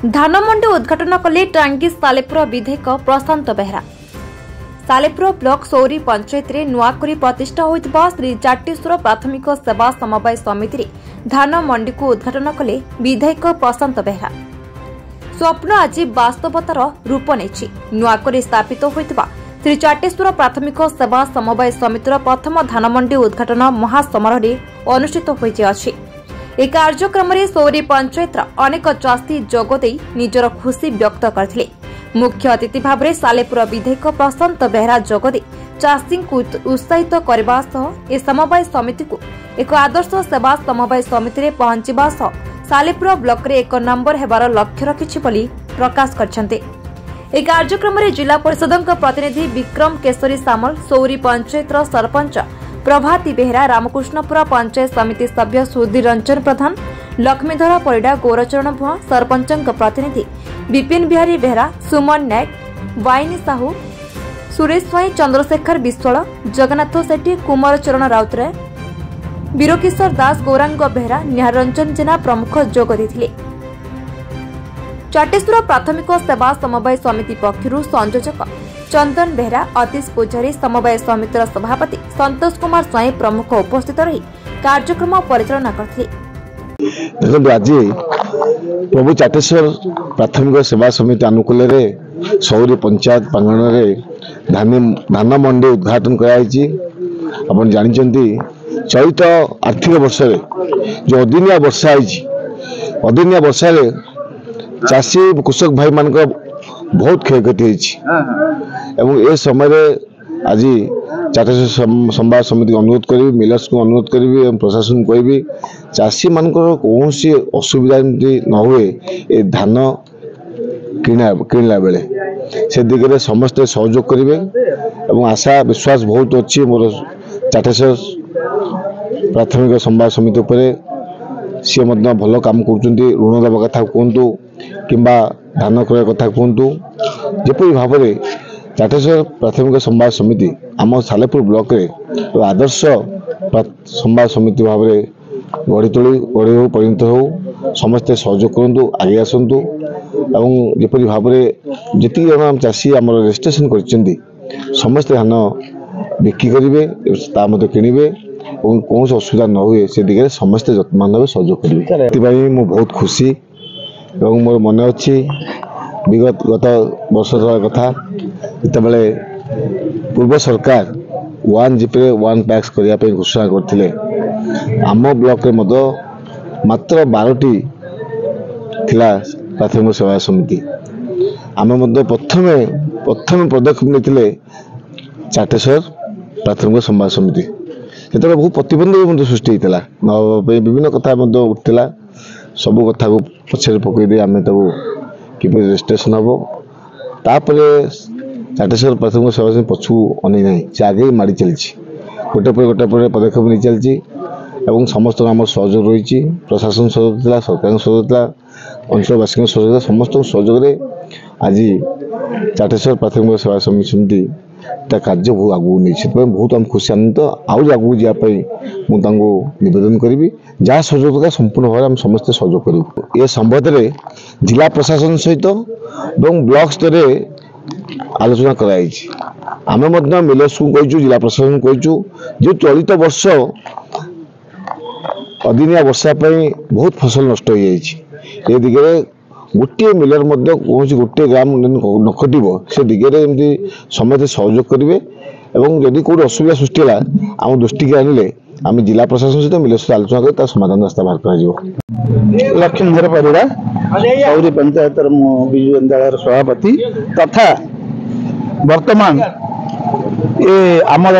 धानमंडी उद्घाटन कले टांगी सालेपुर विधायक प्रशांत बेहरा। सालेपुर ब्लॉक सौरी पंचायत रे नुआकरी प्रतिष्ठा होइतबा श्री जाटेश्वर प्राथमिक सेवा समवाय समिति रे धानमंडी को उद्घाटन कले विधायक प्रशांत बेहरा। स्वप्न आज वास्तवतार रूप नेछि। नुआकरी स्थापित होइतबा श्री जाटेश्वर प्राथमिक सेवा समवाय समितिर प्रथम धानमंडी उद्घाटन महासमारोह अनुष्ठित होइछि अछि। ए कार्यक्रम में सौरी पंचायत अनेक चाषी जोगदे निजर खुशी व्यक्त करथिले। मुख्य अतिथि भाव में सालेपुर विधायक प्रशांत बेहरा जोगदे चाषी को उत्साहित करबा सह ए समवाय समिति को एक आदर्श सेवा समवाय समिति रे पहुंचबा सह सालेपुर ब्लॉक रे एक नंबर हेबार लक्ष्य रखिछि बोली प्रकाश करछन्ते। ए कार्यक्रम में जिला परिषद प्रतिनिधि विक्रम केशरी सामल, सौरी पंचायत सरपंच प्रभाती बेहरा, रामकृष्णपुर पंचायत समिति सभ्य सुधीर रंजन प्रधान, लक्ष्मीधर परिडा, गौरचरण भुआ, सरपंच प्रतिनिधि विपिन बिहारी बेहरा, सुमन नायक, वाइनी साहू, सुरेश स्वाई, चंद्रशेखर विश्वाल, जगन्नाथ सेठी, कुमार चरण राउतराय, वीरकिशोर दास, गौरांग बेहरा, निहार रंजन जेना प्रमुख जोग देथिले। जाटेश्वर प्राथमिक सेवा समवाय समिति पक्षरु संयोजक चंदन बेहरा, अतीश पूजारी, समवाय समितिर सभापति संतोष कुमार स्वाई प्रमुख उपस्थित रही कार्यक्रम परिचालना करथिले। आज प्रभु जाटेश्वर प्राथमिक सेवा समिति अनुकूल सौरी पंचायत प्रांगण में धान मंडी उद्घाटन कराई। आपण जानिचंती चलित आर्थिक वर्ष जो अदिनिया वर्षा अदिनिया वर्षा चाषी कृषक भाई मान बहुत क्षयक्षति होती समय आज जाटेश्वर संवाद समिति अनुरोध करी, मिलर्स को अनुरोध करी, प्रशासन को कहबी चाषी मान कौन असुविधा न हुए ए धान किणला बेले से दिगरे समस्ते सहयोग करेंगे। आशा विश्वास बहुत अच्छी मोर जाटेश्वर प्राथमिक संवाद समिति उपर सी भल काम कर ऋण देवा कथा कहतु कि धान क्रय कथा कहतु जपरी भाव में जाटेश्वर प्राथमिक संवाद समिति आम सालेपुर ब्लॉक रे आदर्श संवाद समिति भाव में गढ़ी हो परिणत हो समस्ते सहयोग करूँ आगे आसतु और जपरी भाव में जी जन चाषी आम रजिस्ट्रेशन कर समस्ते धान बिक्री करेंगे किणवे और कौन असुविधा न हुए से दिगरे समस्ते जत्मान भाव सहयोग करेंगे। मु बहुत खुशी और मोर मन अच्छी गत वर्ष कथा जिते पूर्व सरकार 1 जीपे 1 टैक्स करने घोषणा करते आम ब्लॉक रे मात्र 12टी थिला प्राथमिक सेवा समिति आम प्रथम पदक्षेप नहीं जाटेश्वर प्राथमिक संवाद समिति जो बहुत प्रतिबंधक सृष्टि होता विभिन्न कथा उठला सबू कथा को पछे पकईदे आम कि रजिस्ट्रेशन हम तापर जाटेश्वर प्राथमिक सेवा समिति पछू अने ना से आगे माड़ी चलती गोटे पर पदक्षेप नहीं चलती और समस्त आम सहयोग रही प्रशासन सहयोग था, सरकार सहयोग था, अंचलवासी सहयोग था, समस्त सहयोग आज जाटेश्वर प्राथमिक सेवा समिति कार्य बहुत आगू नहीं बहुत आम खुशी आनंद आगे आगू जावाई मुझे नवेदन करी जहाँ सहयोग था संपूर्ण भाव में समस्ते सहयोग करूँ। ए संबंध में जिला प्रशासन सहित ब्लॉक स्तर आलोचना कराई आम मिलर्स को कहीचु जिला प्रशासन कहीचु जो चलित वर्ष अदिनिया वर्षा बहुत फसल नष्ट हो जाए दिगरे गोटे मिलर कौन गोटे ग्राम न खटब से दिगरे समस्त सहयोग करेंगे और जदि कौट असुविधा सृष्टि है आम दृष्टि के आनिले आम जिला प्रशासन सहित मिलर सहित आलोचना कर समाधान रास्ता बाहर कर। लक्ष्मीधर परिडा सौरी पंचायत विजु जनता सभापति तथा वर्तमान ये आमर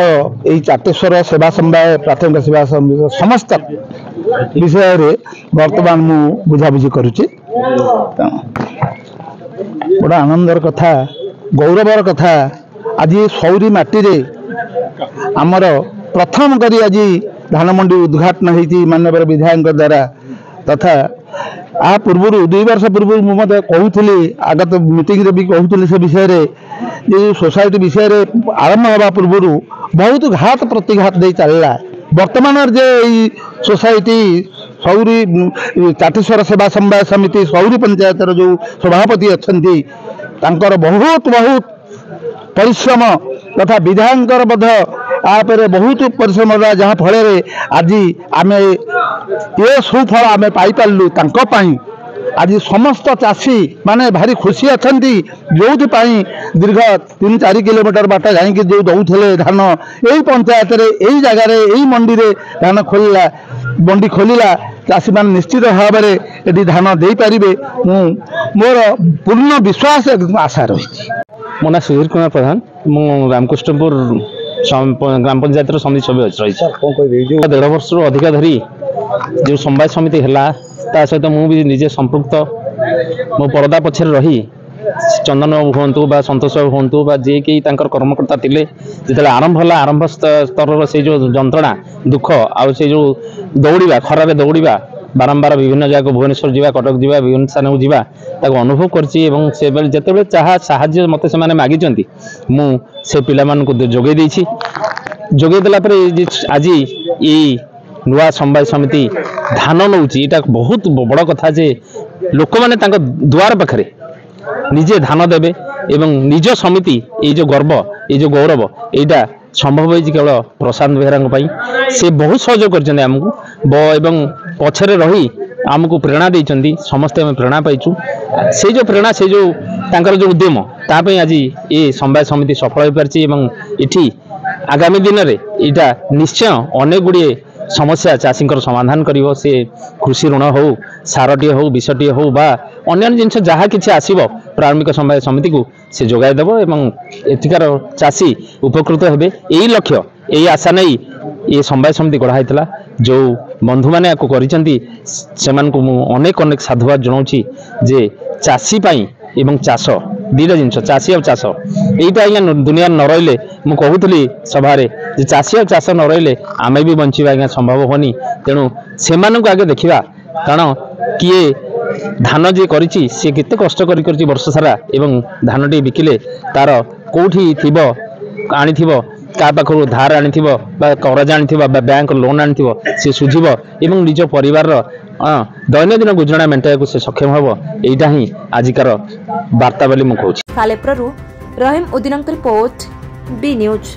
ये जाटेश्वर सेवा समवाय प्राथमिक सेवा समस्त विषय रे वर्तमान मु बुझाबुझी करुचे। बड़ा आनंदर कथा गौरवर कथा आज सौरी माटी रे आमर प्रथम करी आज धानमंडी उद्घाटन होती माननीय विधायक द्वारा तथा आ पूर्व 2 वर्ष पूर्व मुझे कहूली आगत मीटिंग रे भी कहूली से विषय रे ये सोसाइटी विषय रे आरंभ होगा पूर्व बहुत घात प्रतिघात दे चलला वर्तमान जे सोसाइटी सौरी चाटेश्वर सेवा समवाय समिति सौरी पंचायत जो सभापति अच्छी तांकर बहुत बहुत परिश्रम तथा विधायकर आपरे बहुत परिश्रम रहा जहाँ फल आज आम ये सुफल आम पाइलु आज समस्त चाषी माने भारी खुशी अच्छा जो दीर्घ 3-4 किलोमीटर बाट जाकि जो दौले धान यही पंचायत यही जगार यही मंडी रे धान खोलिला मंडी खोलिला चाषी मान निश्चित भाव में ये धान दे पारे मोर पूर्ण विश्वास आशा रही। मो ना सुधीर कुमार प्रधान मु रामकृष्णपुर ग्राम पंचायत समिति सभ्य रही 1.5 वर्ष अधिक धरी जो समवाय समिति है सहित मुझे निजे संपृक्त मो परदा पछे रही चंदन हूँ बा संतोष हूँ जे कि कर्मकर्ता थे जो आरंभ है आरंभ स्तर से जो जंत्रणा दुख आउ से जो दौड़ा खरारे दौड़ा बारंबार विभिन्न जगह भुवनेश्वर जावा कटक जावा विभिन्न स्थान को जावा अनुभव करते चाह साहाय्य मत से मागिचंती से पिला जोगे देछि जोगे देला आज ये नुआ समवाय समिति धान नौची यहाँ बहुत बड़ कथा जे लोक मैंने द्वार पाखे निजे धान देवे एवं निज समिति ये जो गर्व ये जो गौरव यहाँ संभव है केवल प्रशांत बेहरा से बहुत सहयोग करमको एवं पछरे रही आमको प्रेरणा देइचंदी समस्ते आम प्रेरणा पाइचु से जो प्रेरणा से जो तांकर जो उद्यम तापई आज ये समवाय समिति सफल हो पारछि एवं इठी आगामी दिन में यहाँ निश्चय अनेक गुड़िए समस्या चाषी समाधान करिवो से कृषि ऋण हो सारटीए हो विषटीए हो बा अन्य जिनस जहाँ किसी आसब प्रारंभिक समवाय समिति को से जोगाईदेव एवं एथिकार चाषी उपकृत हेबे यही लक्ष्य यही आशा नहीं ये समवाय समिति गढ़ाई जो बंधु मैंने से अनेक अनेक साधुवाद जनाऊँगी जे चाषी पाई एवं चाष दीटा जिनस चाषी और चाष यहीटा आज्ञा दुनिया न रही मुझे कहूली सभारे चाषी और चाष न रही आमे भी बंचा आज्ञा संभव होनी तेणु से आगे देखा कारण किए धान जी करिछि से केते कष्ट करी वर्ष सारा एवं धान टी बिकिले तार कोठी थिबो आनिथिबो का पाखरु धार आनिथिबो बा करज आनिथिबो बा बैंक लोन आनिथिबो से सुझिबो एवं निज परिवार दैनंदिन गुजराणा मेंटाइको से सक्षम हबो एइटा ही आजिकार वार्ता बोली मु कहूछि। सालेपुरु रहीम उद्दीनक रिपोर्ट बी न्यूज।